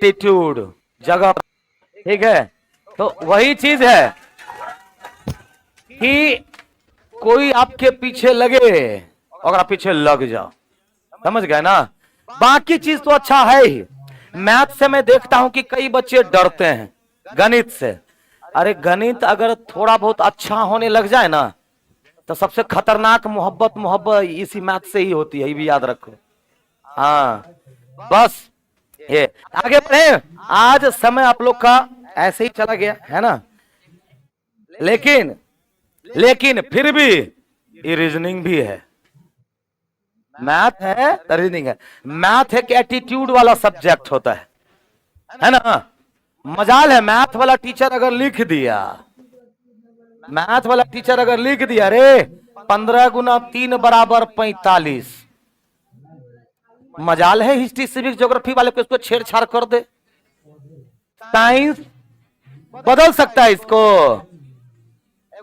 Attitude जगह, ठीक है। तो वही चीज है कि कोई आपके पीछे लगे और आप पीछे लग जाओ, समझ गए ना। बाकी चीज तो अच्छा है ही। मैथ से मैं देखता हूं कि कई बच्चे डरते हैं गणित से। अरे गणित अगर थोड़ा बहुत अच्छा होने लग जाए ना तो सबसे खतरनाक मोहब्बत इसी मैथ से ही होती है, ये भी याद रखो। हाँ बस ये आगे बढ़े। आज समय आप लोग का ऐसे ही चला गया है ना, लेकिन फिर भी ये रीजनिंग भी है। मैथ है तो रीजनिंग है। मैथ एक एटीट्यूड वाला सब्जेक्ट होता है ना। मजाल है मैथ वाला टीचर अगर लिख दिया, रे 15 गुना 3 बराबर 45, मजाल है हिस्ट्री सिविक्स ज्योग्राफी वाले को इसको छेड़छाड़ कर दे। साइंस बदल सकता है इसको।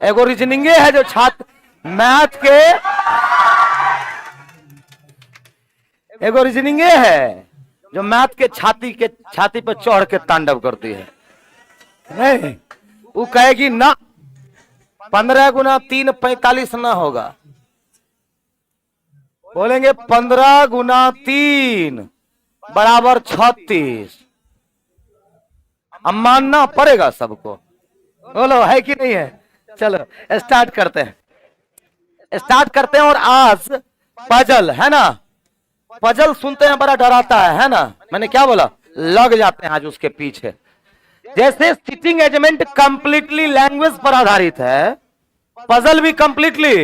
एगो रीजनिंग है जो छात्र मैथ के, एगो रीजनिंग है जो मैथ के छाती पर चढ़ के तांडव करती है। नहीं, वो कहेगी ना 15 गुना 3 45 ना होगा, बोलेंगे 15 गुना 3 बराबर 36। अब मानना पड़ेगा सबको। बोलो है कि नहीं है। चलो स्टार्ट करते हैं। और आज पजल है ना, पजल सुनते हैं बड़ा डराता है ना। मैंने क्या बोला, लग जाते हैं आज उसके पीछे। जैसे सिटिंग एजमेंट कंप्लीटली लैंग्वेज पर आधारित है, पजल भी कंप्लीटली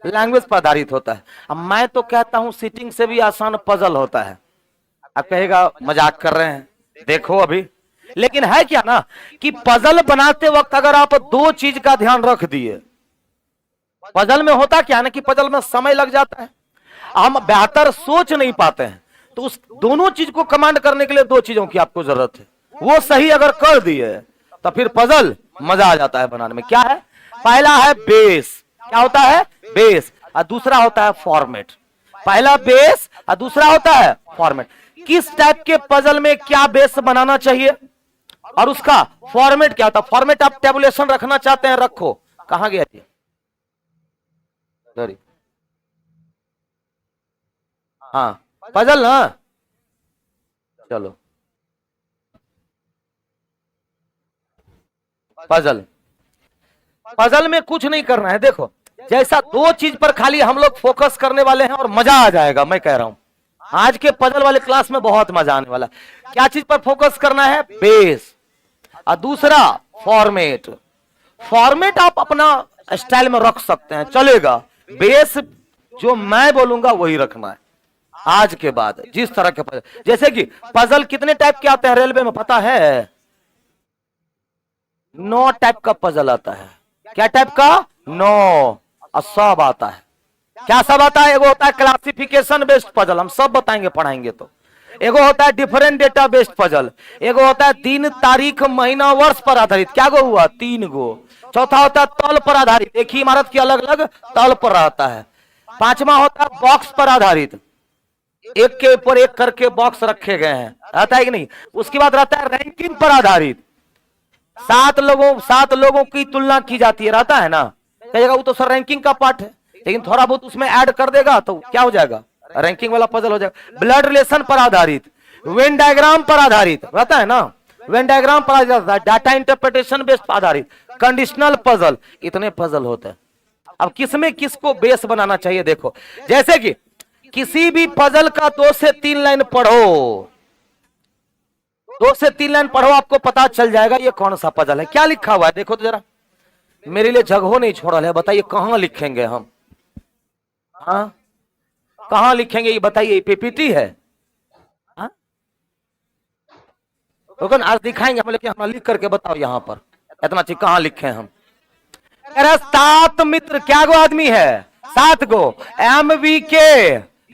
लैंग्वेज पर आधारित होता है। अब मैं तो कहता हूं सिटिंग से भी आसान पजल होता है। अब कहेगा मजाक कर रहे हैं, देखो अभी। लेकिन है क्या ना कि पजल बनाते वक्त अगर आप दो चीज का ध्यान रख दिए, पजल में होता क्या ना कि पजल में समय लग जाता है, हम बेहतर सोच नहीं पाते हैं। तो उस दोनों चीज को कमांड करने के लिए दो चीजों की आपको जरूरत है। वो सही अगर कर दिए तो फिर पजल मजा आ जाता है बनाने में। क्या है, पहला है बेस। क्या होता है, बेस। और दूसरा होता है फॉर्मेट। पहला बेस और दूसरा होता है फॉर्मेट। किस टाइप के पजल में क्या बेस बनाना चाहिए और उसका फॉर्मेट क्या होता है। फॉर्मेट आप टेबुलेशन रखना चाहते हैं, रखो। कहां गया ये, सॉरी, हाँ पजल ना। चलो पजल में कुछ नहीं करना है। देखो जैसा दो चीज पर खाली हम लोग फोकस करने वाले हैं और मजा आ जाएगा। मैं कह रहा हूं आज के पजल वाले क्लास में बहुत मजा आने वाला। क्या चीज पर फोकस करना है, बेस, और दूसरा फॉर्मेट। फॉर्मेट आप अपना स्टाइल में रख सकते हैं, चलेगा। बेस जो मैं बोलूंगा वही रखना है आज के बाद। जिस तरह के पजल, जैसे कि पजल कितने टाइप के आते हैं रेलवे में पता है, 9 टाइप का पजल आता है। क्या टाइप का, 9। और सब आता है। क्या सब आता है, एगो होता है क्लासिफिकेशन बेस्ड पजल, हम सब बताएंगे पढ़ाएंगे तो। एगो होता है डिफरेंट डेटा बेस्ड पजल। एगो होता है दिन तारीख महीना वर्ष पर आधारित। क्या गो हुआ, 3 गो। चौथा होता है तल पर आधारित, एक ही इमारत की अलग अलग तल पर रहता है। 5वां होता है बॉक्स पर आधारित, एक के ऊपर एक करके बॉक्स रखे गए हैं, रहता है कि नहीं। उसके बाद रहता है रैंकिंग पर आधारित, 7 लोगों की तुलना की जाती है, रहता है ना। कहेगा वो तो सर रैंकिंग का पार्ट है, लेकिन थोड़ा बहुत उसमें ऐड कर देगा तो क्या हो जाएगा, रैंकिंग वाला पजल हो जाएगा। ब्लड रिलेशन पर आधारित, वेन डायग्राम पर आधारित, रहता है ना, वेन डायग्राम पर आधारित, डाटा इंटरप्रिटेशन बेस्ड आधारित, कंडीशनल पजल। इतने पजल होते हैं। अब किसमें किसको बेस बनाना चाहिए, देखो जैसे कि किसी भी पजल का 2 से 3 लाइन पढ़ो, 2 से 3 लाइन पढ़ो, आपको पता चल जाएगा ये कौन सा पजल है। क्या लिखा हुआ है देखो तो जरा, मेरे लिए जगह नहीं छोड़ा है। बताइए कहां लिखेंगे हम, हाँ कहां लिखेंगे ये बताइए। पीपीटी है, हाँ आज दिखाएंगे हम, लेकिन हम लिख करके बताओ यहां पर इतना चीज कहां लिखे हम। 7 मित्र, क्या गो आदमी है, 7 गो। MVK,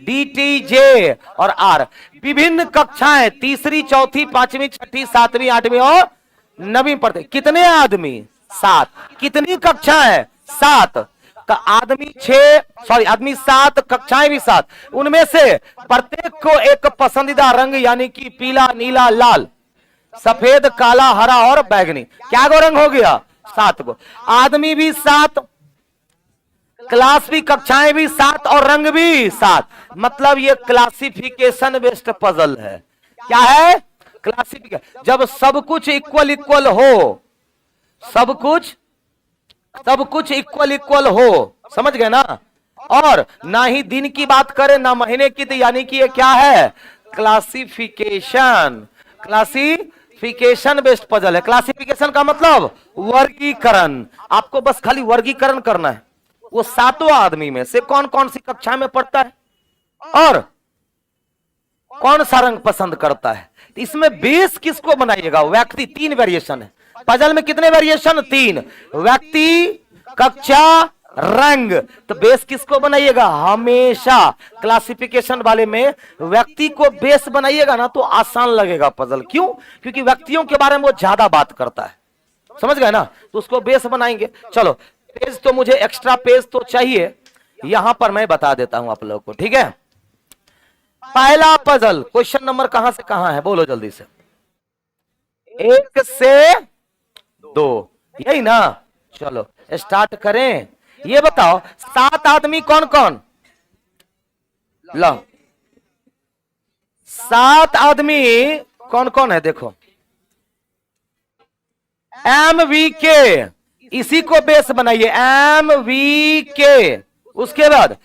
DTJ और R। विभिन्न कक्षाएं, 3री 4थी 5वीं 6ठी 7वीं 8वीं और 9वीं पढ़ते। कितने आदमी, 7। कितनी कक्षाएं, 7। तो आदमी 7, कक्षाएं भी 7। उनमें से प्रत्येक को एक पसंदीदा रंग यानी कि पीला नीला लाल सफेद, काला, हरा और बैगनी। क्या गो रंग हो गया? 7 गो। आदमी भी 7, क्लास भी, कक्षाएं भी 7 और रंग भी 7। मतलब ये क्लासिफिकेशन बेस्ड पजल है। क्या है? क्लासिफिकेशन। जब सब कुछ इक्वल इक्वल हो, सब कुछ इक्वल इक्वल हो, समझ गए ना? और ना ही दिन की बात करें ना महीने की, तो यानी कि ये क्या है? क्लासिफिकेशन बेस्ड पजल है। क्लासिफिकेशन का मतलब वर्गीकरण। आपको बस खाली वर्गीकरण करना है, वो 7 आदमी में से कौन कौन सी कक्षा में पढ़ता है और कौन सा रंग पसंद करता है। इसमें बेस किसको बनाइएगा? व्यक्ति। 3 वेरिएशन है पजल में। कितने वेरिएशन? 3। व्यक्ति, कक्षा, रंग। तो बेस किसको बनाइएगा? हमेशा क्लासिफिकेशन वाले में व्यक्ति को बेस बनाइएगा ना तो आसान लगेगा पजल। क्यों? क्योंकि व्यक्तियों के बारे में वो ज्यादा बात करता है, समझ गए ना? तो उसको बेस बनाएंगे। चलो, पेज तो मुझे एक्स्ट्रा पेज तो चाहिए, यहां पर मैं बता देता हूं आप लोगों को, ठीक है? पहला पजल, क्वेश्चन नंबर कहां से कहां है? बोलो जल्दी से। 1 से 2, यही ना? चलो स्टार्ट करें। ये बताओ 7 आदमी कौन कौन? लो, 7 आदमी कौन कौन है? देखो, MVK, इसी को बेस बनाइए। MVK, उसके बाद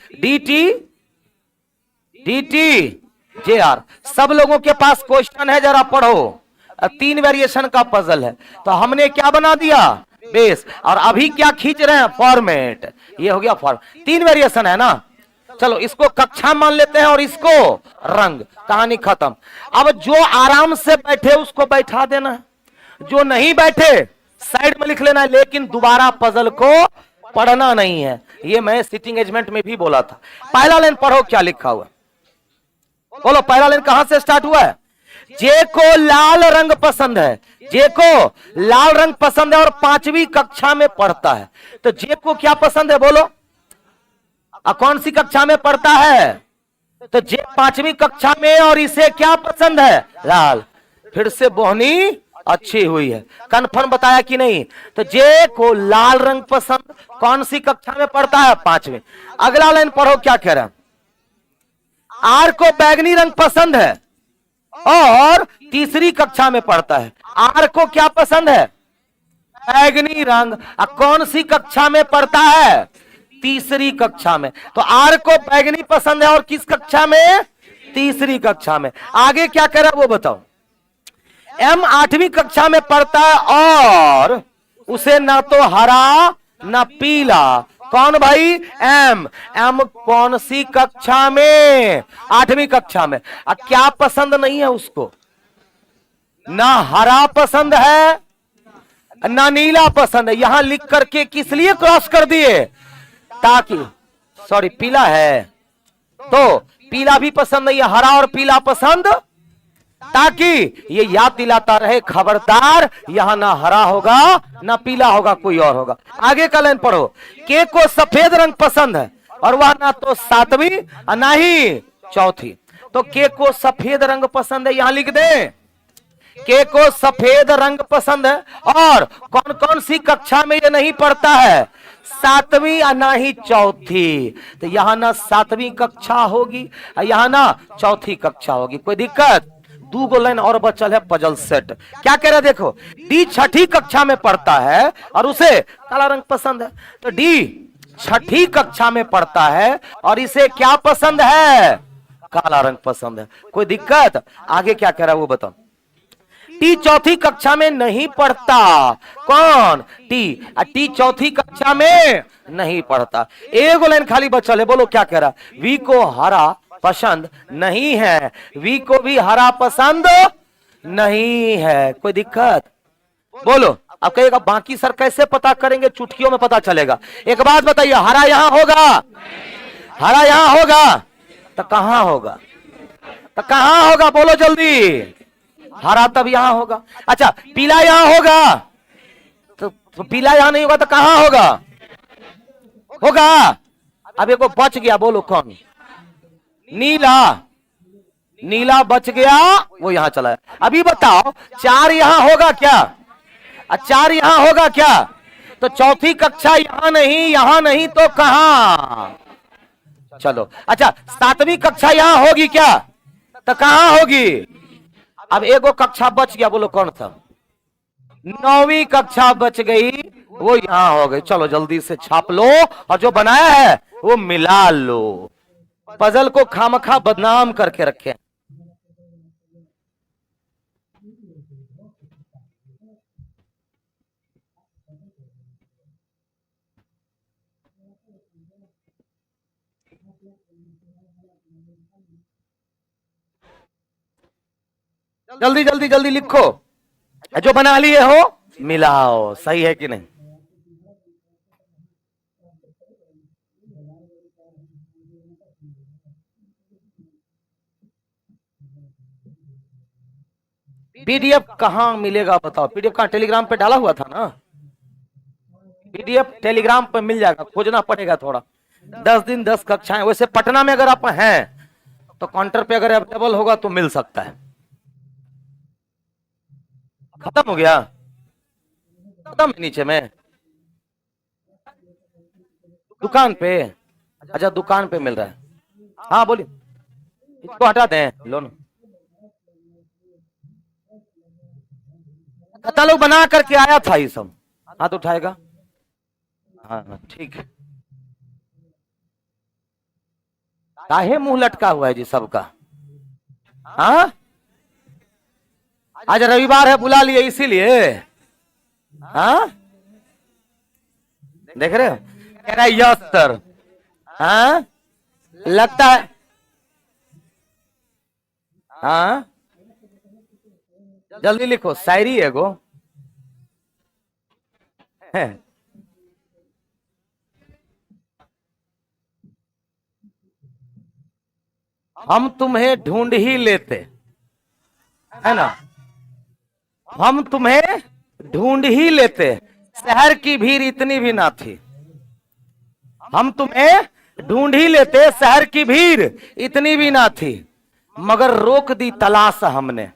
DTJR। सब लोगों के पास क्वेश्चन है, जरा पढ़ो। 3 वेरिएशन का पजल है, तो हमने क्या बना दिया? बेस। और अभी क्या खींच रहे हैं? फॉर्मेट। ये हो गया फॉर्म। 3 वेरिएशन है ना? चलो इसको कक्षा मान लेते हैं और इसको रंग। कहानी खत्म। अब जो आराम से बैठे उसको बैठा देना है, जो नहीं बैठे साइड में लिख लेना है, लेकिन दोबारा पजल को पढ़ना नहीं है। ये मैं सिटिंग एजमेंट में भी बोला था। पहला लाइन पढ़ो, क्या लिखा हुआ? बोलो, पहला लाइन कहां से स्टार्ट हुआ है? जे को लाल रंग पसंद है, जे को लाल रंग पसंद है और 5वीं कक्षा में पढ़ता है। तो जे को क्या पसंद है? बोलो, कौन सी कक्षा में पढ़ता है? तो जे 5वीं कक्षा में, और इसे क्या पसंद है? लाल। फिर से बोहनी अच्छी हुई है। कन्फर्म बताया कि नहीं? तो जे को लाल रंग पसंद, कौन सी कक्षा में पढ़ता है? 5वीं। अगला लाइन पढ़ो, क्या कह रहा है? आर को बैगनी रंग पसंद है और 3री कक्षा में पढ़ता है। आर को क्या पसंद है? बैगनी रंग। कौन सी कक्षा में पढ़ता है? 3री कक्षा में। तो आर को बैगनी पसंद है और किस कक्षा में? 3री कक्षा में। आगे क्या कह रहा है वो बताओ। एम 8वीं कक्षा में पढ़ता है और उसे ना तो हरा ना पीला। कौन भाई? एम। एम कौन सी कक्षा में? 8वीं कक्षा में। क्या पसंद नहीं है उसको? ना हरा पसंद है ना नीला पसंद है। यहां लिख करके किस लिए क्रॉस कर दिए? ताकि, सॉरी, पीला है तो पीला भी पसंद नहीं है, हरा और पीला पसंद, ताकि ये याद दिलाता रहे, खबरदार यहां ना हरा होगा ना पीला होगा, कोई और होगा। आगे का लाइन पढ़ो। के को सफेद रंग पसंद है और वह ना तो 7वीं ना ही 4थी। तो के को सफेद रंग पसंद है, यहां लिख दे। के को सफेद रंग पसंद है और कौन कौन सी कक्षा में ये नहीं पढ़ता है? 7वीं और ना ही 4थी। तो यहां ना 7वीं कक्षा होगी, यहां ना 4थी कक्षा होगी। कोई दिक्कत? 2 लाइन और बचल है पजल सेट। क्या कह रहा है? देखो, डी 6ठी कक्षा में पढ़ता है और उसे काला रंग पसंद है। तो डी 6ठी कक्षा में पढ़ता है और इसे क्या पसंद है? काला रंग पसंद है। कोई दिक्कत? आगे क्या कह रहा है वो बताओ। टी 4थी कक्षा में नहीं पढ़ता। कौन? टी। टी 4थी कक्षा में नहीं पढ़ता। एक लाइन खाली बचल है, बोलो क्या कह रहा? वी को हरा पसंद नहीं है। वी को भी हरा पसंद नहीं है। कोई दिक्कत? बोलो। अब कहेगा बाकी सर कैसे पता करेंगे? चुटकियों में पता चलेगा। एक बात बताइए, हरा यहां होगा? हरा यहां होगा तो कहां होगा? तो कहां होगा? बोलो जल्दी। हरा तब यहां होगा। अच्छा, पीला यहां होगा तो पीला यहां नहीं होगा तो कहां होगा? होगा। अब एक बच गया, बोलो कौन? नीला। नीला बच गया, वो यहां चला है। अभी बताओ 4 यहां होगा क्या? 4 यहां होगा क्या? तो चौथी कक्षा यहां नहीं तो कहां? चलो अच्छा, 7वीं कक्षा यहां होगी क्या? तो कहां होगी? अब एगो कक्षा बच गया, बोलो कौन था? 9वीं कक्षा बच गई, वो यहां हो गई। चलो जल्दी से छाप लो और जो बनाया है वो मिला लो। पजल को खामखा बदनाम करके रखे। जल्दी जल्दी जल्दी लिखो, जो बना लिए हो मिलाओ। सही है कि नहीं? पीडीएफ कहां मिलेगा बताओ? पीडीएफ कहां? टेलीग्राम पे डाला हुआ था ना? पीडीएफ टेलीग्राम पे मिल जाएगा, खोजना पड़ेगा थोड़ा। 10 दिन 10 कक्षाएं। वैसे पटना में अगर आप हैं तो काउंटर पे अगर अवेलेबल होगा तो मिल सकता है। खत्म हो गया? खत्म है नीचे में दुकान पे? अच्छा दुकान पे मिल रहा है। हाँ बोलिए, इसको हटा दें लो ना। कैटलॉग बना करके आया था ये सब। हाथ उठाएगा? हाँ हाँ ठीक है। काहे मुंह लटका हुआ है जी सबका? हाँ आज रविवार है, बुला लिए इसीलिए। हाँ देख रहे हो, कह रहा है यस सर। हाँ लगता है। हाँ जल्दी लिखो, शायरी एगो है। हम तुम्हें ढूंढ ही लेते, है ना? हम तुम्हें ढूंढ ही लेते, शहर की भीड़ इतनी भी ना थी। हम तुम्हें ढूंढ ही लेते, शहर की भीड़ इतनी भी ना थी, मगर रोक दी तलाश हमने।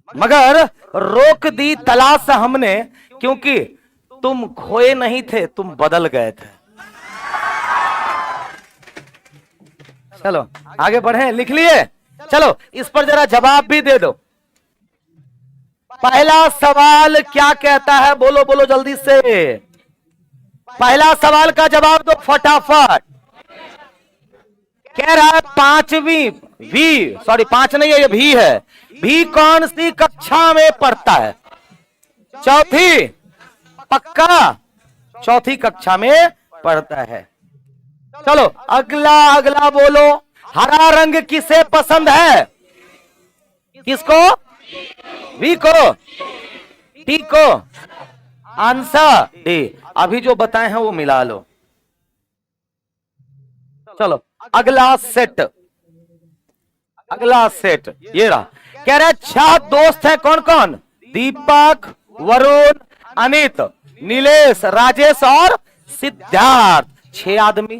मगर रोक दी तलाश हमने, क्योंकि तुम खोए नहीं थे, तुम बदल गए थे। चलो आगे बढ़े, लिख लिए? चलो इस पर जरा जवाब भी दे दो। पहला सवाल क्या कहता है? बोलो बोलो जल्दी से। पहला सवाल का जवाब दो फटाफट। कह रहा है 5वीं, भी सॉरी 5 नहीं है ये भी है। भी कौन सी कक्षा में पढ़ता है? चौथी। पक्का? चौथी कक्षा में पढ़ता है। चलो अगला अगला बोलो। हरा रंग किसे पसंद है? किसको? वी को? टी को? Answer D. अभी जो बताए हैं वो मिला लो। चलो अगला सेट, अगला सेट ये रहा। कह रहा है 6 दोस्त हैं, कौन कौन? दीपक, वरुण, अनित, नीलेश, राजेश और सिद्धार्थ। 6 आदमी।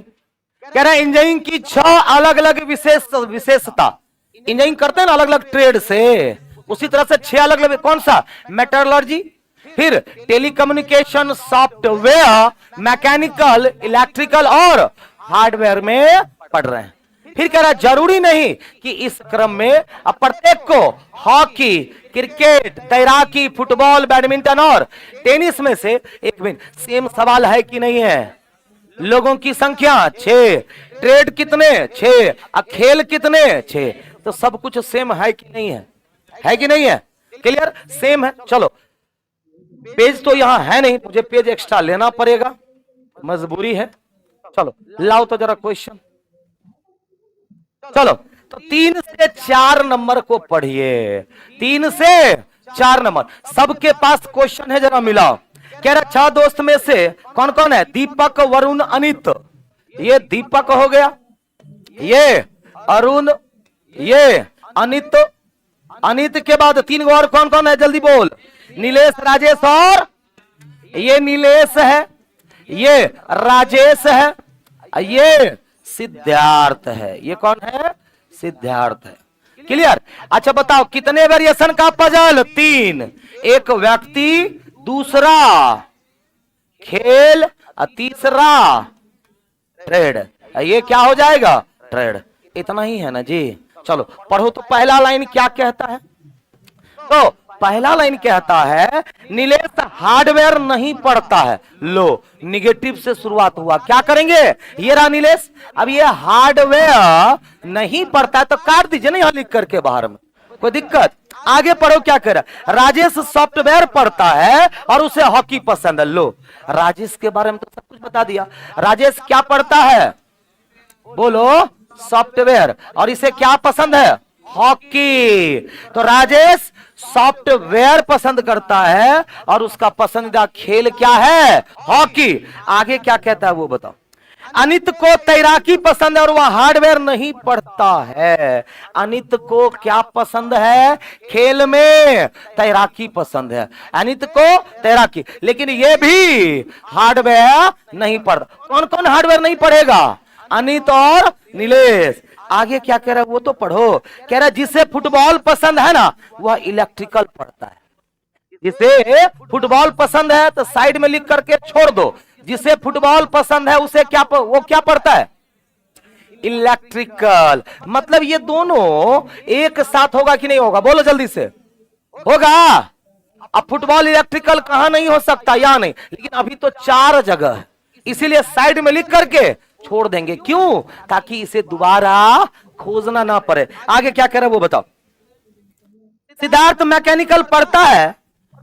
कह रहा है इंजीनियरिंग की 6 अलग अलग विशेषता। इंजीनियरिंग करते हैं ना अलग अलग ट्रेड से, उसी तरह से 6 अलग अलग। कौन सा? मेटलर्जी, फिर टेलीकम्युनिकेशन, सॉफ्टवेयर, मैकेनिकल, इलेक्ट्रिकल और हार्डवेयर में पढ़ रहे हैं। फिर कह रहा है जरूरी नहीं कि इस क्रम में प्रत्येक को हॉकी, क्रिकेट, तैराकी, फुटबॉल, बैडमिंटन और टेनिस में से एक भी। सेम सवाल है कि नहीं है? लोगों की संख्या 6, ट्रेड कितने? 6, खेल कितने? 6। तो सब कुछ सेम है कि नहीं है? है कि नहीं है? क्लियर? सेम है। चलो पेज तो यहां है नहीं, मुझे पेज एक्स्ट्रा लेना पड़ेगा, मजबूरी है। चलो लाओ तो जरा क्वेश्चन। चलो तो 3 से 4 नंबर को पढ़िए। 3 से 4 नंबर सबके पास क्वेश्चन है, जरा मिलाओ। कह रहा 6 दोस्त में से कौन कौन है? दीपक, वरुण, अनित। ये दीपक हो गया, ये अरुण, ये अनित। अनित के बाद 3 और कौन कौन है? जल्दी बोल। नीलेश, राजेश और ये नीलेश है, ये राजेश है, ये सिद्धार्थ है। ये कौन है? सिद्धार्थ है। क्लियर। अच्छा बताओ कितने वेरिएशन का पजल? 3। एक व्यक्ति, दूसरा खेल और तीसरा ट्रेड। ये क्या हो जाएगा? ट्रेड। इतना ही है ना जी। चलो पढ़ो तो पहला लाइन क्या कहता है। तो पहला लाइन कहता है नीलेश हार्डवेयर नहीं पढ़ता है। लो निगेटिव से शुरुआत हुआ, क्या करेंगे? ये रहा नीलेश। अब ये हार्डवेयर नहीं पढ़ता है तो काट दीजिए ना यहां लिख करके बाहर में, कोई दिक्कत? आगे पढ़ो क्या कह रहा। राजेश सॉफ्टवेयर पढ़ता है और उसे हॉकी पसंद है। लो राजेश के बारे में तो सब कुछ बता दिया। राजेश क्या पढ़ता है? बोलो सॉफ्टवेयर। और इसे क्या पसंद है? हॉकी। तो राजेश सॉफ्टवेयर पसंद करता है और उसका पसंदीदा खेल क्या है? हॉकी। आगे क्या कहता है वो बताओ। अनित को तैराकी पसंद है और वह हार्डवेयर नहीं पढ़ता है। अनित को क्या पसंद है? खेल में तैराकी पसंद है। अनित को तैराकी, लेकिन ये भी हार्डवेयर नहीं पढ़ता। कौन कौन हार्डवेयर नहीं पढ़ेगा? अनित और नीलेश। आगे क्या कह रहा है वो तो पढ़ो। कह रहा है जिसे फुटबॉल पसंद है ना वह इलेक्ट्रिकल पढ़ता है। जिसे फुटबॉल पसंद है तो साइड में लिख करके छोड़ दो। जिसे फुटबॉल पसंद है उसे क्या वो क्या पढ़ता है? इलेक्ट्रिकल। मतलब ये दोनों एक साथ होगा कि नहीं होगा? बोलो जल्दी से। होगा। अब फुटबॉल इलेक्ट्रिकल कहां नहीं हो सकता? या नहीं, लेकिन अभी तो 4 जगह है, इसीलिए साइड में लिख करके छोड़ देंगे। क्यों? ताकि इसे दोबारा खोजना ना पड़े। आगे क्या कह रहा है वो बताओ। सिद्धार्थ मैकेनिकल पढ़ता है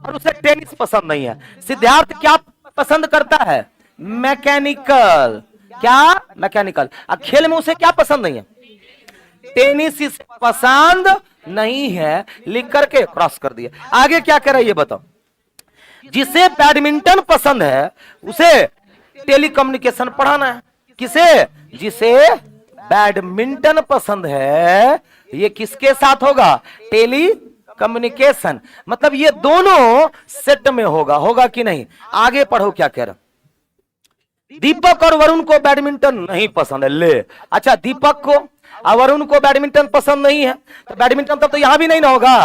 और उसे टेनिस पसंद नहीं है। सिद्धार्थ क्या पसंद करता है? मैकेनिकल। क्या? मैकेनिकल। अब खेल में उसे क्या पसंद नहीं है? टेनिस इसे पसंद नहीं है। लिख करके क्रॉस कर दिया। आगे क्या कह रहा है ये बताओ। जिसे बैडमिंटन पसंद है उसे टेलीकम्युनिकेशन पढ़ाना है। किसे? जिसे बैडमिंटन पसंद है ये किसके साथ होगा? Telecommunication. मतलब ये दोनों सेट में होगा। होगा कि नहीं? आगे पढ़ो क्या कह रहा। दीपक और वरुण को बैडमिंटन नहीं पसंद है। ले अच्छा, दीपक को और वरुण को बैडमिंटन पसंद नहीं है तो बैडमिंटन तब तो यहां भी नहीं ना होगा।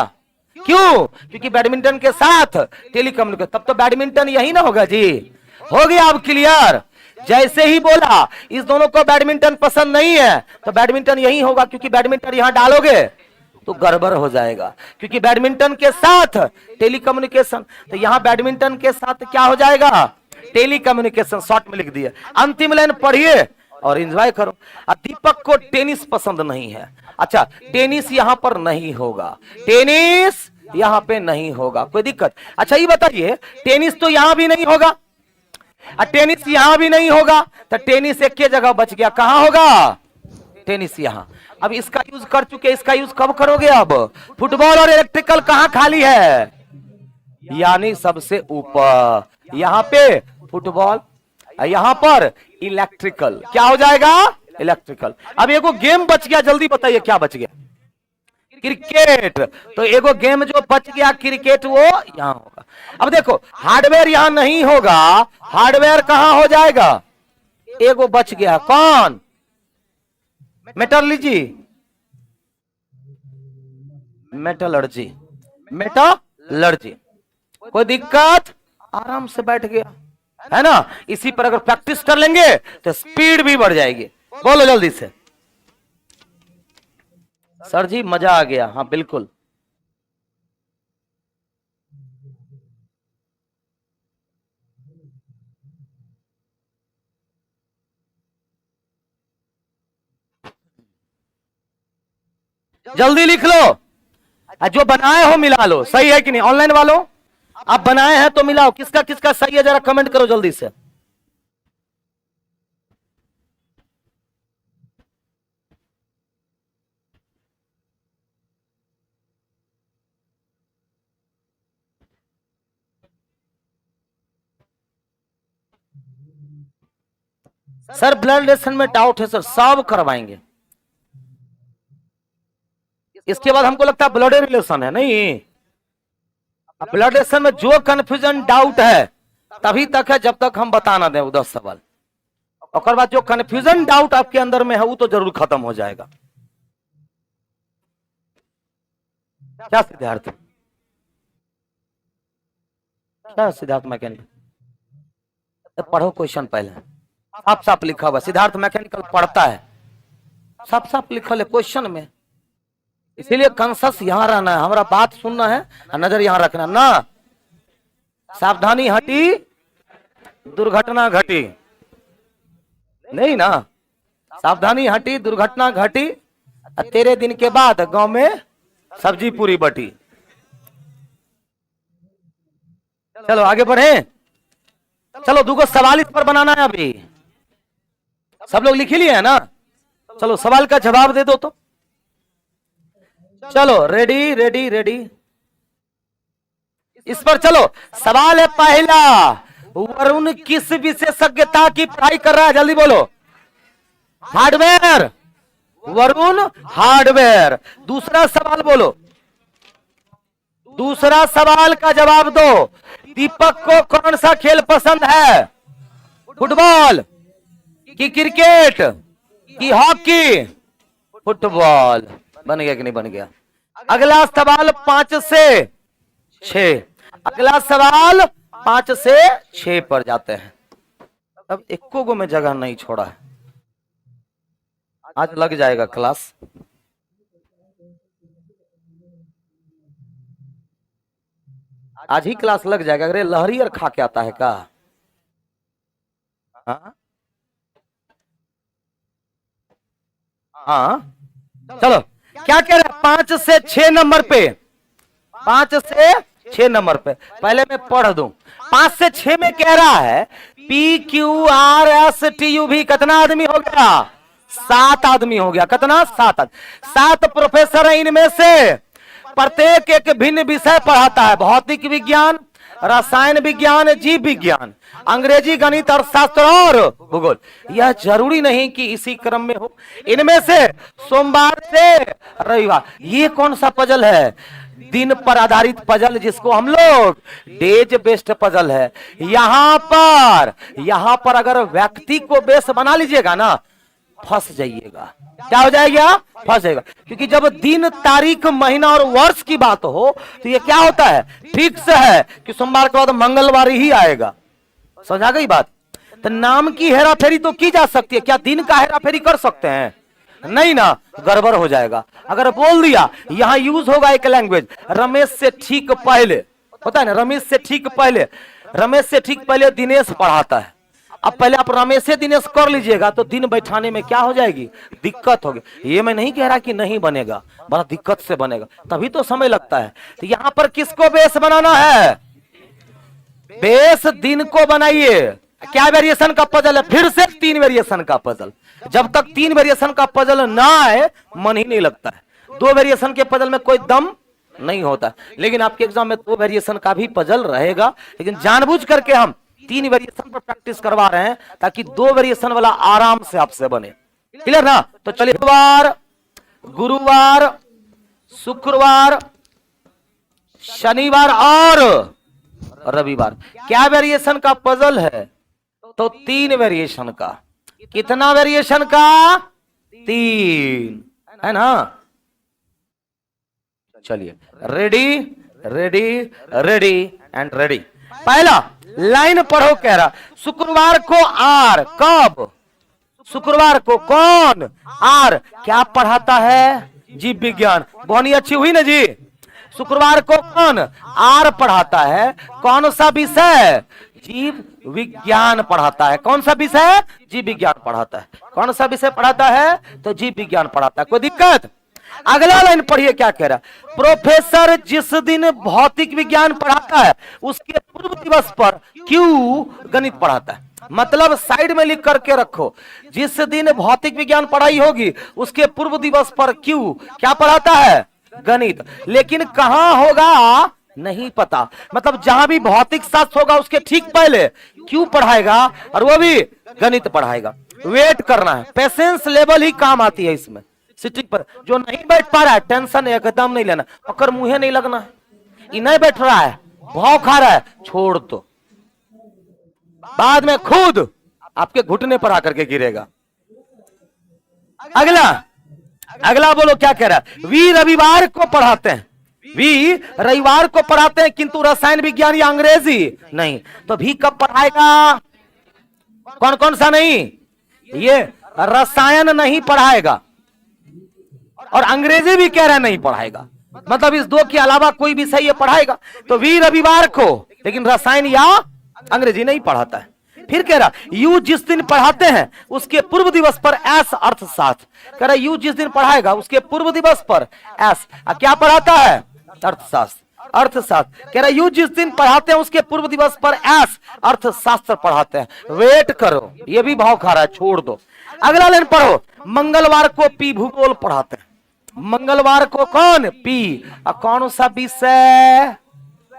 क्यों? क्योंकि बैडमिंटन के साथ टेलीकम्युनिकेशन, तब तो बैडमिंटन यही ना होगा जी। हो गया अब क्लियर? जैसे ही बोला इस दोनों को बैडमिंटन पसंद नहीं है तो बैडमिंटन यही होगा, क्योंकि बैडमिंटन यहां डालोगे तो गड़बड़ हो जाएगा। क्योंकि बैडमिंटन के साथ टेलीकम्युनिकेशन, तो यहां बैडमिंटन के साथ क्या हो जाएगा? टेलीकम्युनिकेशन। शॉर्ट में लिख दिया। अंतिम लाइन पढ़िए और एंजॉय करो। दीपक को टेनिस पसंद नहीं है। अच्छा, टेनिस यहां पर नहीं होगा। टेनिस यहां पे नहीं होगा, कोई दिक्कत? अच्छा ये बताइए, टेनिस तो यहां भी नहीं होगा और टेनिस यहां भी नहीं होगा, तो टेनिस एक ही जगह बच गया। कहां होगा? टेनिस यहां। अब इसका यूज कर चुके, इसका यूज कब करोगे? अब फुटबॉल और इलेक्ट्रिकल कहां खाली है? यानी सबसे ऊपर। यहां पे फुटबॉल, यहां पर इलेक्ट्रिकल। क्या हो जाएगा? इलेक्ट्रिकल। अब एगो गेम बच गया, जल्दी बताइए क्या बच गया? क्रिकेट। तो एगो गेम जो बच गया क्रिकेट, वो यहां होगा। अब देखो हार्डवेयर यहां नहीं होगा, हार्डवेयर कहां हो जाएगा? एगो बच गया, कौन? मेटलर्जी। मेटलर्जी। मेटलर्जी। कोई दिक्कत? आराम से बैठ गया है ना। इसी पर अगर प्रैक्टिस कर लेंगे तो स्पीड भी बढ़ जाएगी। बोलो जल्दी से। सर जी मजा आ गया। हाँ बिल्कुल। जल्दी लिख लो। जो बनाए हो मिला लो। सही है कि नहीं? ऑनलाइन वालों आप बनाए हैं तो मिलाओ। किसका किसका सही है जरा कमेंट करो जल्दी से। सर ब्लड रिलेशन में डाउट है सर, सब करवाएंगे। इसके बाद हमको लगता है ब्लड रिलेशन है नहीं। ब्लड रिलेशन में जो कंफ्यूजन डाउट है तभी तक है जब तक हम बता ना दें वो 10 सवाल। और बाद जो कंफ्यूजन डाउट आपके अंदर में है वो तो जरूर खत्म हो जाएगा। क्या सिद्धार्थ, क्या सिद्धार्थ मैकेनिकल? पढ़ो क्वेश्चन पहले, साफ साफ लिखा हुआ सिद्धार्थ मैकेनिकल पढ़ता है, साफ साफ लिखा है क्वेश्चन में। इसीलिए कॉन्शस यहां रहना है, हमारा बात सुनना है, नजर यहां रखना ना। सावधानी हटी दुर्घटना घटी, नहीं ना, सावधानी हटी दुर्घटना घटी, तेरे दिन के बाद गांव में सब्जी पूरी बटी। चलो आगे बढ़े, चलो दूगो सवाल इस पर बनाना है। अभी सब लोग लिख ही लिए है ना, चलो सवाल का जवाब दे दो तो। चलो रेडी रेडी रेडी, इस पर चलो। सवाल है पहला, वरुण किस विशेषज्ञता की पढ़ाई कर रहा है, जल्दी बोलो। Hardware, Varun hardware. दूसरा सवाल बोलो, दूसरा सवाल का जवाब दो। दीपक को कौन सा खेल पसंद है, फुटबॉल कि क्रिकेट कि हॉकी? फुटबॉल। बन गया कि नहीं बन गया? अगला सवाल 5 से 6, अगला सवाल 5 से 6 पर जाते हैं। अब इक्को गो में जगह नहीं छोड़ा है, आज लग जाएगा क्लास। आज ही क्लास लग जाएगा। अरे लहरी और खा के आता है का? हाँ हाँ, चलो क्या कह रहे हैं 5 से 6 नंबर पे, 5 से 6 नंबर पे पहले मैं पढ़ दूं। 5 से 6 में कह रहा है PQRSTU भी कितना आदमी हो गया? 7 आदमी हो गया। कितना? 7 आदमी। 7 प्रोफेसर है, इनमें से प्रत्येक एक भिन्न विषय पढ़ाता है। भौतिक विज्ञान, रसायन विज्ञान, जीव विज्ञान, अंग्रेजी, गणित, अर्थशास्त्र और भूगोल। यह जरूरी नहीं कि इसी क्रम में हो। इनमें से सोमवार से रविवार, ये कौन सा पजल है? दिन पर आधारित पजल, जिसको हम लोग डेज बेस्ड पजल है। यहां पर अगर व्यक्ति को बेस बना लीजिएगा ना, फंस जाइएगा। क्या हो जाएगा? फंस जाएगा। क्योंकि जब दिन, तारीख, महीना और वर्ष की बात हो तो ये क्या होता है? फिक्स है कि सोमवार के बाद मंगलवार ही आएगा। समझा गई बात? तो नाम की हेराफेरी तो की जा सकती है, क्या दिन का हेराफेरी कर सकते हैं? नहीं ना, गड़बड़ हो जाएगा। अगर बोल दिया, यहां यूज होगा एक लैंग्वेज, रमेश से ठीक पहले, होता है ना, रमेश से ठीक पहले, रमेश से ठीक पहले दिनेश पढ़ाता है। अब पहले आप रमेश से दिनेश कर लीजिएगा तो दिन बैठाने में क्या हो जाएगी? दिक्कत होगी। ये मैं नहीं कह रहा कि नहीं बनेगा, बड़ा दिक्कत से बनेगा, तभी तो समय लगता है। तो यहां पर किसको बेस बनाना है? बेस दिन को बनाइए। क्या वेरिएशन का पजल है? फिर से 3 वेरिएशन का पजल। जब तक 3 वेरिएशन का पजल ना आए मन ही नहीं लगता है। 2 वेरिएशन के पजल में कोई दम नहीं होता। लेकिन आपके एग्जाम में 2 वेरिएशन का भी पजल रहेगा, लेकिन जानबूझ करके हम 3 वेरिएशन पर प्रैक्टिस करवा रहे हैं ताकि 2 वेरिएशन वाला आराम से आपसे बने। क्लियर ना? तो चलिए, बुधवार, गुरुवार, शुक्रवार, शनिवार और रविवार, क्या वेरिएशन का पजल है? तो 3 वेरिएशन का। कितना वेरिएशन का? 3, है ना? चलिए, ready ready ready and ready. पहला लाइन पढ़ो, कह रहा शुक्रवार को आर, कब? शुक्रवार को कौन? आर। क्या पढ़ाता है? जीव विज्ञान। बोनी अच्छी हुई ना जी? शुक्रवार को कौन? आर पढ़ाता है। कौन सा विषय? जीव विज्ञान पढ़ाता है। कौन सा विषय? जीव विज्ञान पढ़ाता है। कौन सा विषय पढ़ाता है? तो जीव विज्ञान पढ़ाता है। कोई दिक्कत? अगला लाइन पढ़िए, क्या कह रहा? प्रोफेसर जिस दिन भौतिक विज्ञान पढ़ाता है उसके पूर्व दिवस पर क्यू गणित पढ़ाता है। मतलब साइड में लिख करके रखो, जिस दिन भौतिक विज्ञान पढ़ाई होगी उसके पूर्व दिवस पर क्यू क्या पढ़ाता है? गणित। लेकिन कहां होगा नहीं पता। मतलब जहां भी भौतिक शास्त्र होगा उसके ठीक पहले क्यू पढ़ाएगा, और वो भी गणित पढ़ाएगा। वेट करना है, पेशेंस लेवल ही काम आती है इसमें। सीटिंग पर जो नहीं बैठ पा रहा है, टेंशन एकदम नहीं लेना, अकर मुंहे नहीं लगना है। ये नहीं बैठ रहा है, भाव खा रहा है, छोड़ दो, बाद में खुद आपके घुटने पर आकर के गिरेगा। अगला बोलो, क्या कह रहा है? वी रविवार को पढ़ाते हैं। वी रविवार को पढ़ाते हैं, किंतु रसायन विज्ञान या अंग्रेजी नहीं। तो भी कब पढ़ाएगा? कौन कौन सा नहीं? ये रसायन नहीं पढ़ाएगा और अंग्रेजी भी कह रहे नहीं पढ़ाएगा, मतलब इस दो के अलावा कोई विषय ये पढ़ाएगा। तो वी रविवार को, लेकिन रसायन या अंग्रेजी नहीं पढ़ाता है। फिर कह रहा यू जिस दिन पढ़ाते हैं उसके पूर्व दिवस पर एस अर्थशास्त्र। कह रहा यू जिस दिन पढ़ाएगा उसके पूर्व दिवस पर एस क्या पढ़ाता है? अर्थशास्त्र। अर्थशास्त्र कह रहा यू जिस दिन पढ़ाते हैं उसके पूर्व दिवस पर एस अर्थशास्त्र पढ़ाते हैं। वेट करो, ये भी भाव खा रहा है, छोड़ दो। अगला लाइन पढ़ो, मंगलवार को पी भूगोल पढ़ाते हैं। मंगलवार को कौन? पी। और कौन सा विषय?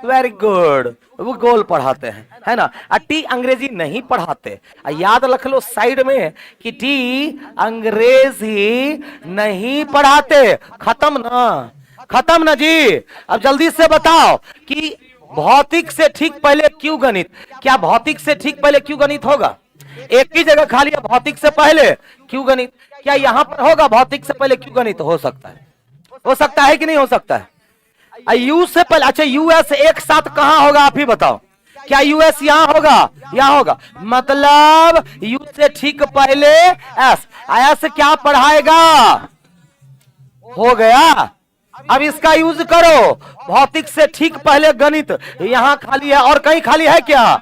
वेरी गुड, भूगोल पढ़ाते हैं, है ना। टी अंग्रेजी नहीं पढ़ाते। याद रख लो साइड में कि टी अंग्रेजी नहीं पढ़ाते। खत्म ना, खत्म ना जी। अब जल्दी से बताओ कि भौतिक से ठीक पहले क्यों गणित? क्या भौतिक से ठीक पहले क्यों गणित होगा? एक ही जगह खाली है, भौतिक से पहले क्यों गणित? क्या यहां पर होगा भौतिक से पहले क्यों गणित? हो सकता है, हो सकता है कि नहीं हो सकता है? यू से पहले, अच्छा यूएस एक साथ कहां होगा आप ही बताओ? क्या यूएस यहां होगा? यहां होगा, मतलब यू से ठीक पहले एस। एस क्या पढ़ाएगा? हो गया। अब इसका यूज करो, भौतिक से ठीक पहले गणित। यहां खाली है और कहीं खाली है क्या?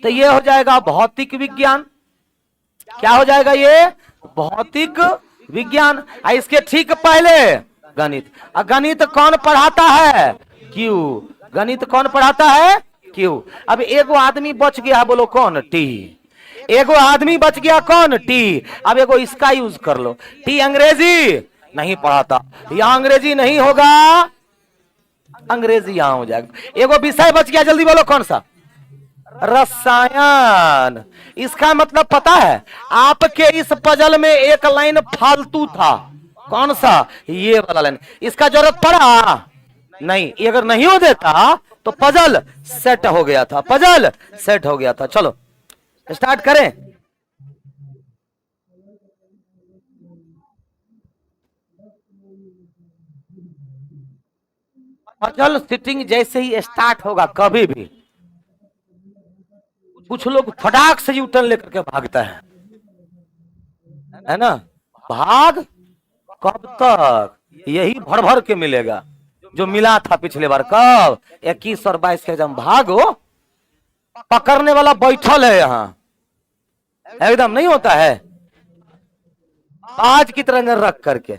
तो ये हो जाएगा भौतिक विज्ञान। क्या हो जाएगा ये? भौतिक विज्ञान। इसके ठीक पहले गणित। गणित कौन पढ़ाता है? क्यू। गणित कौन पढ़ाता है? क्यू। अब एगो आदमी बच गया, बोलो कौन? टी। एगो आदमी बच गया, कौन? टी। अब एगो इसका यूज कर लो, टी अंग्रेजी नहीं पढ़ाता, यहां अंग्रेजी नहीं होगा, अंग्रेजी यहां हो जाएगा। एगो विषय बच गया, जल्दी बोलो कौन सा? रसायन। इसका मतलब पता है आपके इस पजल में एक लाइन फालतू था। कौन सा? ये वाला लाइन। इसका जरूरत पड़ा नहीं, अगर नहीं हो देता तो पजल सेट हो गया था, पजल सेट हो गया था। चलो स्टार्ट करें। पजल सिटिंग जैसे ही स्टार्ट होगा, कभी भी कुछ लोग फटाक से यूटर्न लेकर के भागता है ना। भाग कब तक? यही भर भर के मिलेगा जो मिला था पिछले बार। कब? 21 और 22 के एग्जाम। भागो, पकड़ने वाला बैठल है यहां, एकदम नहीं होता है, आज की तरह रख करके।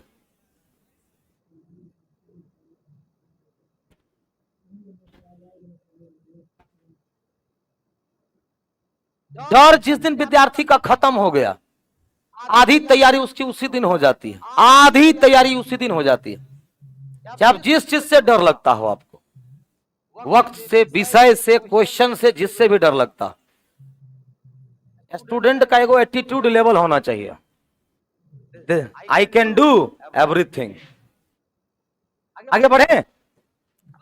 डर जिस दिन विद्यार्थी का खत्म हो गया, आधी तैयारी उसकी उसी दिन हो जाती है। आधी तैयारी उसी दिन हो जाती है। जब जिस चीज से डर लगता हो आपको, वक्त से, विषय से, क्वेश्चन से, जिससे भी डर लगता, स्टूडेंट का एगो एटीट्यूड लेवल होना चाहिए। I can do everything. आगे बढ़े।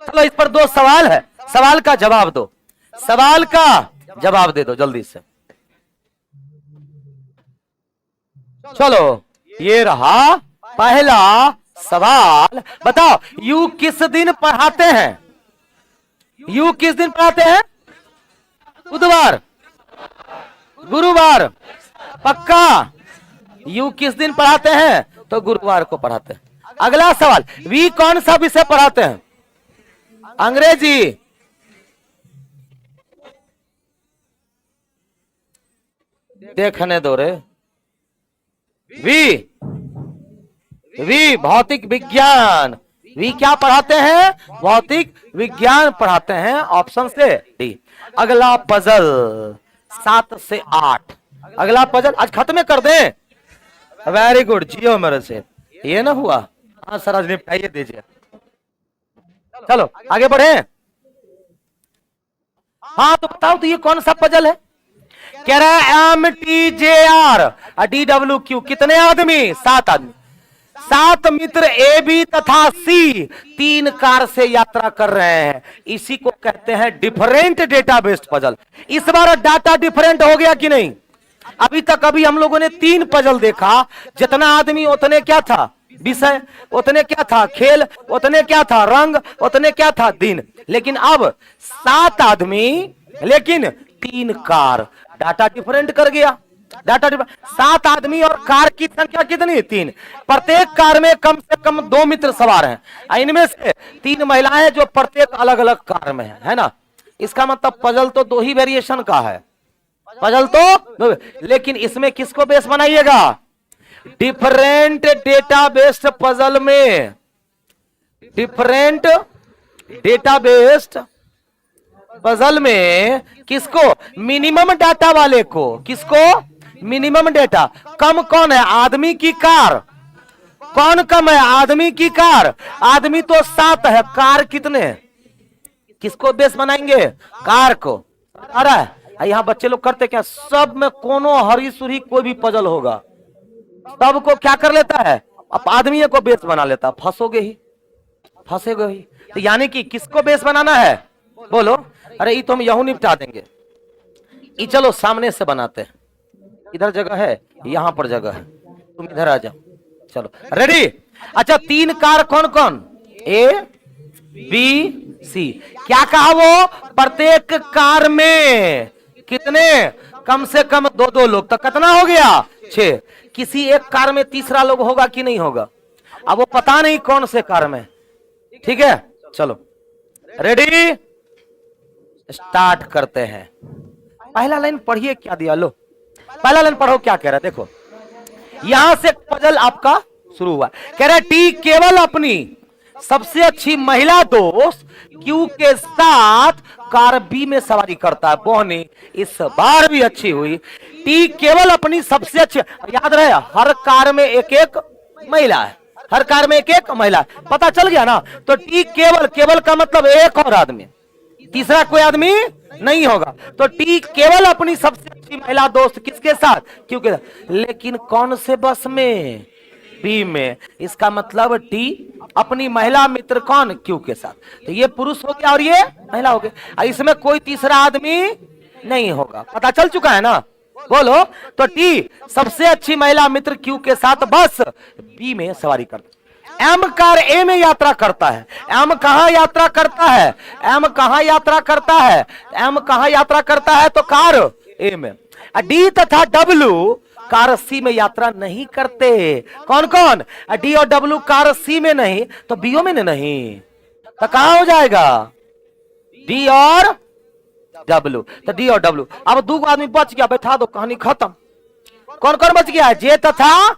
चलो इस पर 2 सवाल है, सवाल का जवाब दो, सवाल का जवाब दे दो जल्दी से। चलो ये रहा पहला सवाल। बताओ यू किस दिन पढ़ाते हैं? यू किस दिन पढ़ाते हैं? बुधवार, गुरुवार, पक्का। यू किस दिन पढ़ाते हैं? तो गुरुवार को पढ़ाते हैं। अगला सवाल, वी कौन सा विषय पढ़ाते हैं? अंग्रेजी। देखने दो रे। वी भौतिक विज्ञान। वी क्या पढ़ाते हैं? भौतिक विज्ञान पढ़ाते हैं। ऑप्शन से डी। अगला पजल 7 से 8। अगला पजल आज खत्म कर दें। वेरी गुड, जियो मेरे से। ये ना हुआ? हाँ सर आज निपटाइए दीजिए। चलो आगे बढ़े। हाँ तो बताओ तो ये कौन सा पजल है? कह रहा है MTJR DWQ। कितने आदमी? 7 आदमी। 7 मित्र ए बी तथा सी 3 कार से यात्रा कर रहे हैं। इसी को कहते हैं डिफरेंट डेटा बेस्ड पजल। इस बार डाटा डिफरेंट हो गया कि नहीं? अभी तक हम लोगों ने 3 पजल देखा, जितना आदमी उतने क्या था? विषय, उतने क्या था खेल, उतने क्या था रंग, उतने क्या था दिन। लेकिन अब 7 आदमी लेकिन 3 कार, डाटा डिफरेंट कर गया। डाटा 7 आदमी और कार की संख्या कितनी? 3। प्रत्येक कार में कम से कम 2 मित्र सवार हैं, इनमें से 3 महिलाएं जो प्रत्येक अलग अलग कार में है ना। इसका मतलब पजल तो 2 ही वेरिएशन का है, पजल तो लेकिन इसमें किसको बेस बनाइएगा? डिफरेंट डेटा बेस्ड पजल में, डिफरेंट डेटा बेस्ड पजल में किसको? मिनिमम डाटा वाले को। किसको? Minimum data. कम कौन है? आदमी की कार। कौन कम है? आदमी की कार। आदमी तो 7 है, कार कितने? किसको बेस बनाएंगे? कार को। आ रहा है? यहाँ बच्चे लोग करते क्या, सब में कोनो हरी सुरी कोई भी पजल होगा सबको क्या कर लेता है? अब आदमी को बेस बना लेता। फंसोगे ही, फंसेगे ही। तो यानी कि किसको बेस बनाना है? बोलो। अरे ये तो हम यहू निपटा देंगे। ये चलो सामने से बनाते हैं। इधर जगह है, यहां पर जगह है, तुम इधर आ जाओ। चलो रेडी। अच्छा 3 कार कौन कौन? A B C. क्या कहा वो? प्रत्येक कार में कितने? कम से कम 2-2 लोग। तो कितना हो गया? 6। किसी एक कार में तीसरा लोग होगा कि नहीं होगा? अब वो पता नहीं कौन से कार में। ठीक है चलो रेडी, स्टार्ट करते हैं। पहला लाइन पढ़िए, क्या दिया? लो पहला लाइन पढ़ो, क्या कह रहा है देखो। यहां से पजल आपका शुरू हुआ। कह रहा है टी केवल अपनी सबसे अच्छी महिला दोस्त क्यू के साथ कार बी में सवारी करता है। बोहनी इस बार भी अच्छी हुई। टी केवल अपनी सबसे अच्छी, याद रहे हर कार में एक एक महिला है, हर कार में एक एक महिला है। पता चल गया ना। तो टी केवल, केवल का मतलब एक और आदमी, तीसरा कोई आदमी नहीं होगा। तो टी केवल अपनी सबसे अच्छी महिला दोस्त किसके साथ? क्यू के साथ। लेकिन कौन से बस में? बी में। इसका मतलब टी अपनी महिला मित्र कौन? क्यू के साथ। तो ये पुरुष हो गया और ये महिला हो गया। इसमें कोई तीसरा आदमी नहीं होगा। पता चल चुका है ना? बोलो। तो टी सबसे अच्छी महिला मित्र क्यू के साथ बस बी में सवारी करता। एम कार ए में यात्रा करता है। एम कहां यात्रा करता है? एम कहां यात्रा करता है? एम कहां यात्रा करता है? तो कार ए में। डी तथा डब्ल्यू कार सी में यात्रा नहीं करते। कौन कौन? डी और डब्ल्यू कार सी में नहीं, तो बीओ में नहीं। तो कहां हो जाएगा? डी और डब्ल्यू। तो डी और डब्ल्यू। अब 2 आदमी बच गया, बैठा दो, कहानी खत्म। कौन कौन बच गया? जे तथा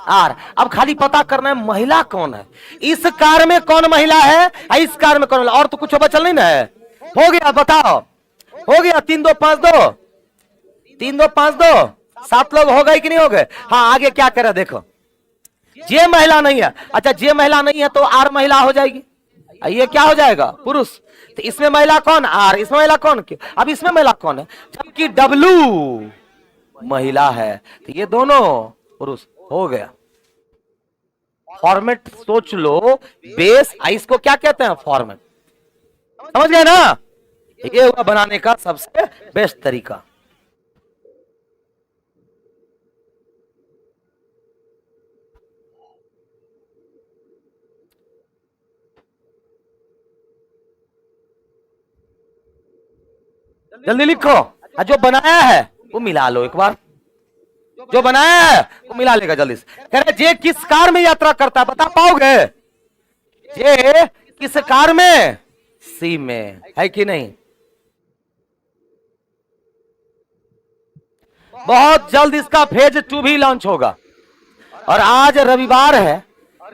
आर। अब खाली पता करना है महिला कौन है। इस कार में कौन महिला है, इस कार में कौन महिला, और तो कुछ बचल नहीं ना है। हो गया, बताओ। हो गया 3 2 5 2, 3 2 5 2, 7 लोग हो गए कि नहीं हो गए? हाँ आगे क्या करे देखो। जे महिला नहीं है। अच्छा जे महिला नहीं है तो आर महिला हो जाएगी। ये क्या हो जाएगा? पुरुष। तो इसमें महिला कौन? आर। इसमें महिला कौन? अब इसमें महिला कौन है? जबकि डब्ल्यू महिला है। तो ये दोनों पुरुष हो गया। फॉर्मेट सोच लो, बेस इसको क्या कहते हैं? फॉर्मेट। समझ गए ना? ये हुआ बनाने का सबसे बेस्ट तरीका। जल्दी लिखो। जो बनाया है वो मिला लो एक बार। जो बनाया है वो मिला लेगा जल्दी से। कह रहे जे किस कार में यात्रा करता है? बता पाओगे? जे किस कार में? सी में। है कि नहीं? बहुत जल्द इसका फेज 2 भी लॉन्च होगा। और आज रविवार है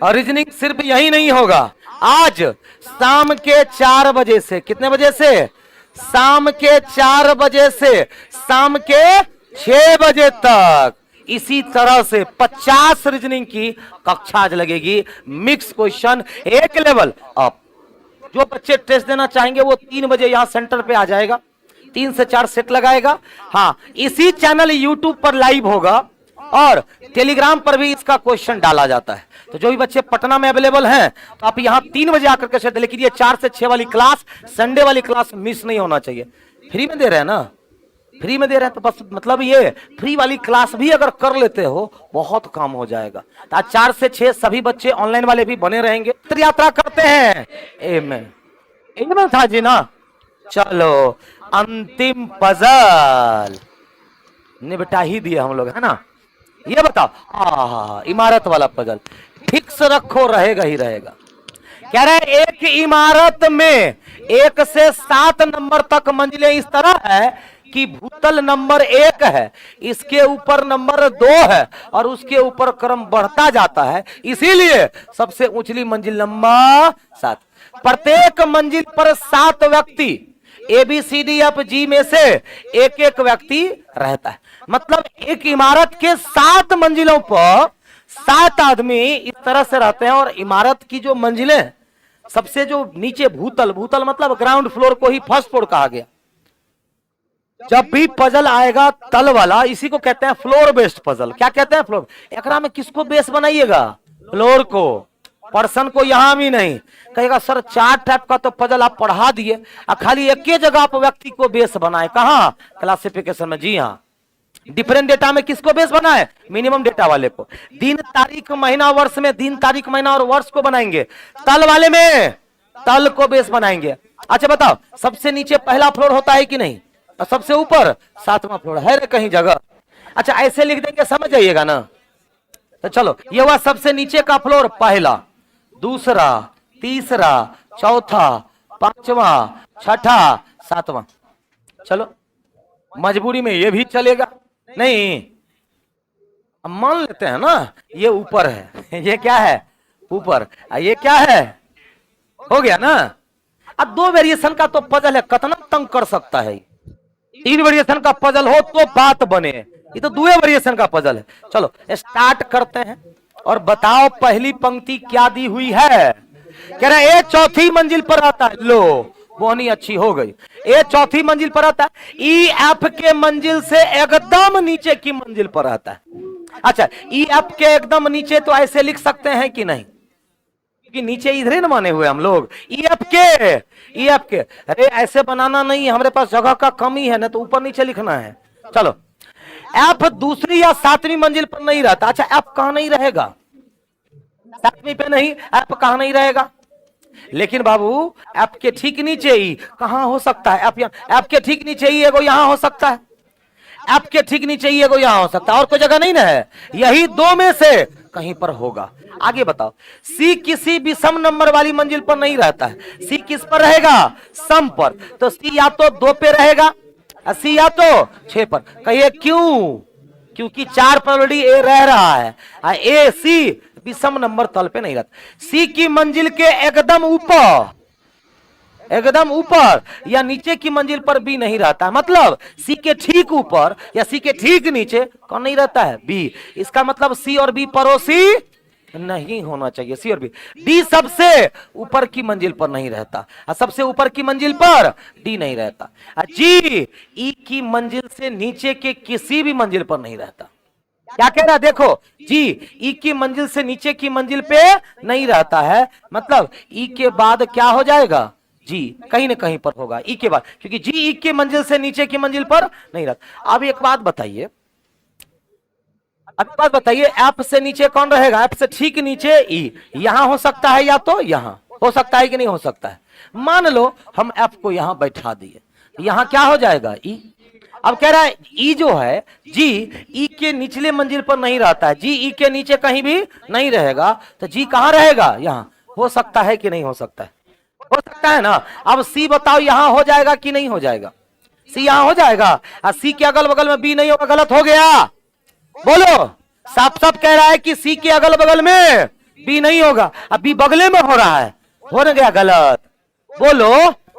और रीजनिंग सिर्फ यही नहीं होगा। आज शाम के 4 बजे से, कितने बजे से? शाम के 4 बजे से शाम के 6 बजे तक इसी तरह से 50 रीजनिंग की कक्षा आज लगेगी। मिक्स क्वेश्चन, एक लेवल अप। जो बच्चे टेस्ट देना चाहेंगे वो 3 बजे यहां सेंटर पे आ जाएगा, 3 से 4 सेट लगाएगा। हाँ इसी चैनल यूट्यूब पर लाइव होगा और टेलीग्राम पर भी इसका क्वेश्चन डाला जाता है। तो जो भी बच्चे पटना में अवेलेबल हैं तो आप यहाँ 3 बजे आकर के सेट। लेकिन ये 4 से 6 वाली क्लास, संडे वाली क्लास मिस नहीं होना चाहिए। फ्री में दे रहे हैं ना? फ्री में दे रहे हैं, तो बस मतलब ये फ्री वाली क्लास भी अगर कर लेते हो बहुत काम हो जाएगा। तो आज 4 से 6 सभी बच्चे ऑनलाइन वाले भी बने रहेंगे। तीर्थ यात्रा करते हैं। ए में था जी ना। चलो अंतिम पजल निपटा ही दिए हम लोग, है ना। ये बताओ, हाँ इमारत वाला पजल फिक्स रखो, रहेगा ही रहेगा। कह रहे हैं एक इमारत में 1 से 7 नंबर तक मंजिलें इस तरह है कि भूतल नंबर 1 है, इसके ऊपर नंबर 2 है और उसके ऊपर क्रम बढ़ता जाता है, इसीलिए सबसे ऊंचली मंजिल नंबर 7। प्रत्येक मंजिल पर 7 व्यक्ति ABCDFG में से एक एक व्यक्ति रहता है। मतलब एक इमारत के 7 मंजिलों पर 7 आदमी इस तरह से रहते हैं। और इमारत की जो मंजिलें, सबसे जो नीचे भूतल, भूतल मतलब ग्राउंड फ्लोर को ही फर्स्ट फ्लोर कहा गया। जब भी पजल आएगा तल वाला, इसी को कहते हैं फ्लोर बेस्ड पजल। क्या कहते हैं? फ्लोर। एकरा में किसको बेस बनाइएगा? फ्लोर को, पर्सन को यहां भी नहीं। कहेगा सर 4 टाइप का तो पजल आप पढ़ा दिए, खाली एक ही जगह आप व्यक्ति को बेस बनाए। कहां? क्लासिफिकेशन में। जी हाँ, डिफरेंट डेटा में किसको बेस बनाए? मिनिमम डेटा वाले को। दिन तारीख महीना वर्ष में दिन तारीख महीना और वर्ष को बनाएंगे। तल वाले में तल को बेस बनाएंगे। अच्छा बताओ, सबसे नीचे पहला फ्लोर होता है कि नहीं? और सबसे ऊपर 7वां फ्लोर है कहीं जगह? अच्छा ऐसे लिख देंगे, समझ जाइएगा ना। तो चलो, ये हुआ सबसे नीचे का फ्लोर, पहला, दूसरा, तीसरा, चौथा, 5वां, छठा, 7वां। चलो मजबूरी में ये भी चलेगा नहीं, अब मान लेते हैं ना ये ऊपर है, ये क्या है? ऊपर। ये क्या है? हो गया ना। अब 2 वेरिएशन का तो पजल है, कितना तंग कर सकता है। 3 वेरिएशन का पजल हो तो बात बने, ये तो 2 वेरिएशन का पजल है। चलो स्टार्ट करते हैं और बताओ पहली पंक्ति क्या दी हुई है। कह रहा है ये 4थी मंजिल पर आता है। लो बोहनी अच्छी हो गई। ये 4थी मंजिल पर आता है। EF के मंजिल से एकदम नीचे की मंजिल पर आता है। अच्छा EF के एकदम नीचे तो ऐसे लिख सकते हैं कि नहीं? क्योंकि नीचे इधर ही न माने हुए हम लोग। EF के अरे ऐसे बनाना नहीं, हमारे पास जगह का कमी है ना, तो ऊपर नीचे लिखना है। चलो F दूसरी या 7वीं मंजिल पर नहीं रहता। अच्छा F कहां नहीं रहेगा? 7वीं पे नहीं, F कहां नहीं रहेगा? लेकिन बाबू F के ठीक नीचे ही कहां हो सकता है? F के ठीक नीचे ही एगो यहां हो सकता है। F के ठीक नीचे ही एगो यहां हो सकता है, और कोई जगह नहीं ना है। यही 2 में से कहीं पर होगा। आगे बताओ। C किसी भी सम नंबर वाली मंजिल पर नहीं रहता है। C किस पर रहेगा? सम पर। तो C या तो 2 पे रहेगा, C या तो 6 पर। कहिए क्यों? क्योंकि 4 पर A रह रहा है, A C विषम नंबर तल पे नहीं रहता। C की मंजिल के एकदम ऊपर या नीचे की मंजिल पर B नहीं रहता है। मतलब C के ठीक ऊपर या C के ठीक नीचे कौन नहीं रहता है? B। इसका मतलब C और B पड़ोसी नहीं होना चाहिए। C और B। D सबसे ऊपर की मंजिल पर नहीं रहता, सबसे ऊपर की मंजिल पर D नहीं रहता। G E की मंजिल से नीचे के किसी भी मंजिल पर नहीं रहता। क्या कह रहा है? देखो जी E की मंजिल से नीचे की मंजिल पे नहीं रहता है, मतलब E के बाद क्या हो जाएगा? G कहीं ना कहीं पर होगा E के बाद, क्योंकि G E की मंजिल से नीचे की मंजिल पर नहीं रहता। अब एक बात बताइए, F से नीचे कौन रहेगा? F से ठीक नीचे E। यहां हो सकता है या तो यहां हो सकता है कि नहीं हो सकता है? मान लो हम F को यहां बैठा दिए, यहां क्या हो जाएगा? E। अब कह रहा है E जो है G E के निचले मंजिल पर नहीं रहता है, G E के नीचे कहीं भी नहीं रहेगा, तो G कहां रहेगा? यहां। हो सकता है कि नहीं हो सकता है? हो सकता है ना। अब C बताओ यहां हो जाएगा कि नहीं हो जाएगा? C यहां हो जाएगा, और C के अगल बगल में B नहीं होगा। गलत हो गया, बोलो। साफ साफ कह रहा है कि C के अगल बगल में B नहीं होगा, अब B बगले में हो रहा है। हो न गया गलत? बोलो,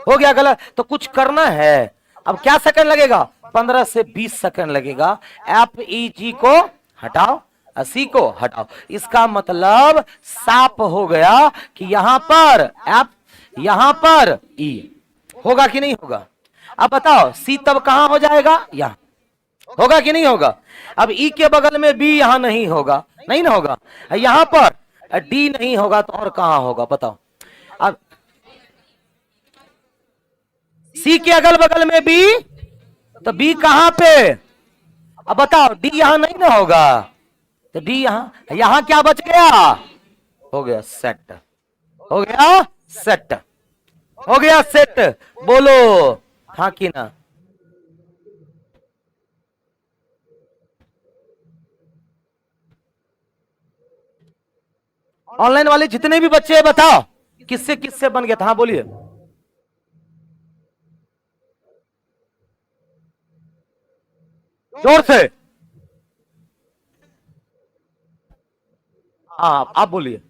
हो गया गलत। तो कुछ करना है। अब क्या सेकंड लगेगा? 15 से 20 सेकंड लगेगा। FEG को हटाओ, C को हटाओ। इसका मतलब साफ हो गया कि यहां पर F, यहां पर E। होगा कि नहीं होगा? अब बताओ C तब कहां हो जाएगा? यहां। होगा कि नहीं होगा? अब E के बगल में B यहां नहीं होगा, नहीं ना होगा। यहां पर D नहीं होगा तो और कहां होगा बताओ? अब C के अगल बगल में B तो बी कहां पे? अब बताओ, डी यहां नहीं ना होगा, तो डी यहां क्या बच गया? हो गया सेट, हो गया सेट, हो गया सेट। बोलो हाँ कि ना? ऑनलाइन वाले जितने भी बच्चे हैं बताओ किससे किससे बन गया था? हाँ बोलिए। जोर से। हाँ आप बोलिए,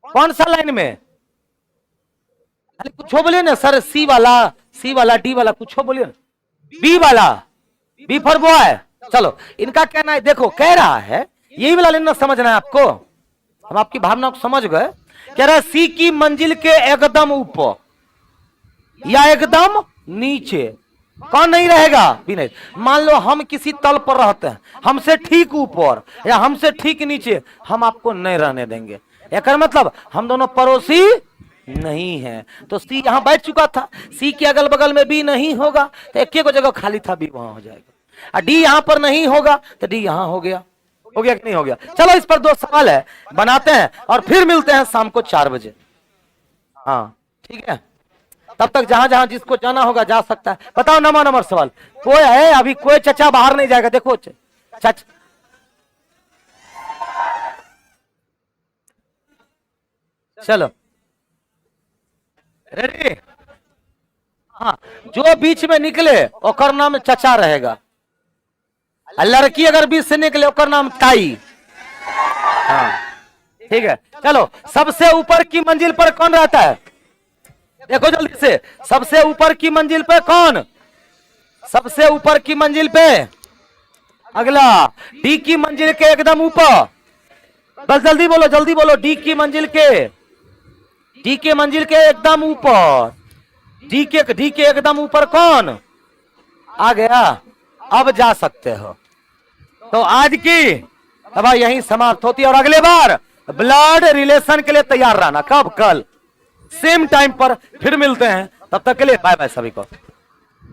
कौन सा लाइन में? अरे कुछ बोलिए ना सर, सी वाला डी वाला कुछ बोलिए ना। बी वाला, बी फॉर बॉय। चलो इनका कहना है, देखो कह रहा है यही वाला लेना, समझना है आपको, हम आपकी भावना को समझ गए। कह रहा है सी की मंजिल के एकदम ऊपर या एकदम नीचे कौन नहीं रहेगा? भी नहीं। मान लो हम किसी तल पर रहते हैं, हमसे ठीक ऊपर या हमसे ठीक नीचे, हम आपको नहीं रहने देंगे। एक मतलब हम दोनों पड़ोसी नहीं है। तो सी यहां बैठ चुका था, सी के अगल बगल में बी नहीं होगा तो एक ही जगह खाली था, बी वहां हो जाएगा। और डी यहां पर नहीं होगा तो डी यहां हो गया। हो गया कि नहीं हो गया? चलो इस पर 2 सवाल है, बनाते हैं और फिर मिलते हैं शाम को 4 बजे। हाँ ठीक है, तब तक जहां जहां जिसको जाना होगा जा सकता है। बताओ नंबर सवाल कोई है? अभी कोई चचा बाहर नहीं जाएगा, देखो चचा। चलो रेडी? हाँ, जो बीच में निकले ओकर नाम चचा रहेगा, लड़की अगर बीच से निकले ओकर नाम ताई। हाँ ठीक है। चलो सबसे ऊपर की मंजिल पर कौन रहता है? देखो जल्दी से, सबसे ऊपर की मंजिल पे कौन? सबसे ऊपर की मंजिल पे अगला, डी की मंजिल के एकदम ऊपर। बस जल्दी बोलो, डी की मंजिल के एकदम ऊपर, डी के एकदम ऊपर कौन आ गया? अब जा सकते हो। तो आज की सभा यहीं समाप्त होती है और अगले बार ब्लड रिलेशन के लिए तैयार रहना। कब? कल सेम टाइम पर फिर मिलते हैं, तब तक के लिए बाय बाय सभी को।